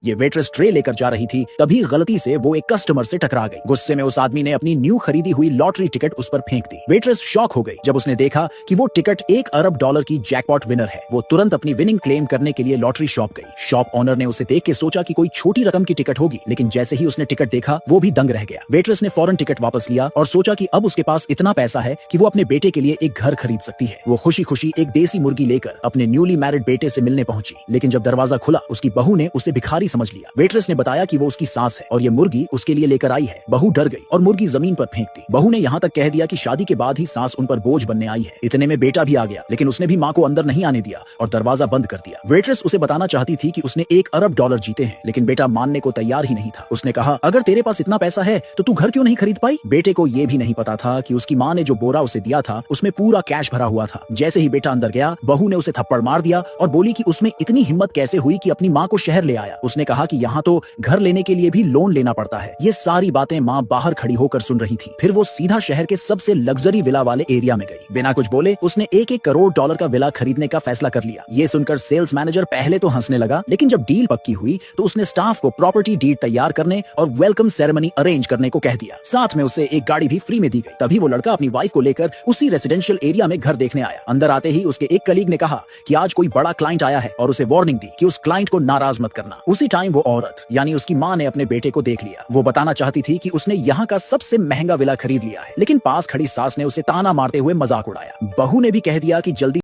ये waitress tray लेकर जा रही थी, तभी गलती से वो एक कस्टमर से टकरा गई। गुस्से में उस आदमी ने अपनी न्यू खरीदी हुई लॉटरी टिकट उस पर फेंक दी। वेट्रेस शॉक हो गई जब उसने देखा कि वो टिकट $1 अरब की जैकपॉट विनर है। वो तुरंत अपनी विनिंग क्लेम करने के लिए लॉटरी शॉप गई। शॉप ओनर ने उसे देख के सोचा कि कोई छोटी रकम की टिकट होगी, लेकिन जैसे ही उसने टिकट देखा वो भी दंग रह गया। वेट्रेस ने फौरन टिकट वापस लिया और सोचा कि अब उसके पास इतना पैसा है कि वो अपने बेटे के लिए एक घर खरीद सकती है। वो खुशी खुशी एक देसी मुर्गी लेकर अपने न्यूली मैरिड बेटे से मिलने पहुंची, लेकिन जब दरवाजा खुला उसकी बहू ने उसे भिखारी समझ लिया। वेट्रेस ने बताया कि वो उसकी सास है और ये मुर्गी उसके लिए लेकर आई है। बहू डर गई और मुर्गी जमीन पर फेंक दी। बहू ने यहाँ तक कह दिया कि शादी के बाद ही सास उन पर बोझ बनने आई है। इतने में बेटा भी आ गया, लेकिन उसने भी माँ को अंदर नहीं आने दिया और दरवाजा बंद कर दिया। वेट्रेस उसे बताना चाहती थी कि उसने $1 अरब जीते हैं, लेकिन बेटा मानने को तैयार ही नहीं था। उसने कहा, अगर तेरे पास इतना पैसा है तो तू घर क्यों नहीं खरीद पाई? बेटे को ये भी नहीं पता था कि उसकी माँ ने जो बोरा उसे दिया था उसमें पूरा कैश भरा हुआ था। जैसे ही बेटा अंदर गया, बहू ने उसे थप्पड़ मार दिया और बोली कि उसमें इतनी हिम्मत कैसे हुई कि अपनी माँ को शहर ले आया। उसने कहा कि यहाँ तो घर लेने के लिए भी लोन लेना पड़ता है। ये सारी बातें माँ बाहर खड़ी होकर सुन रही थी। फिर वो सीधा शहर के सबसे लग्जरी विला वाले एरिया में गई। बिना कुछ बोले उसने $1-1 करोड़ का विला खरीदने का फैसला कर लिया। ये सुनकर सेल्स मैनेजर पहले तो हंसने लगा, लेकिन जब डील पक्की हुई तो उसने स्टाफ को प्रॉपर्टी डीड तैयार करने और वेलकम सेरेमनी अरेंज करने को कह दिया। साथ में उसे एक गाड़ी भी फ्री में दी गई। तभी वो लड़का अपनी वाइफ को लेकर उसी रेसिडेंशियल एरिया में घर देखने आया। अंदर आते ही उसके एक कलीग ने कहा कि आज कोई बड़ा क्लाइंट आया है और उसे वार्निंग दी कि उस क्लाइंट को नाराज मत करना। उसी टाइम वो औरत यानी उसकी माँ ने अपने बेटे को देख लिया। वो बताना चाहती थी कि उसने यहाँ का सबसे महंगा विला खरीद लिया है, लेकिन पास खड़ी सास ने उसे ताना मारते हुए मजाक उड़ाया। बहू ने भी कह दिया कि जल्दी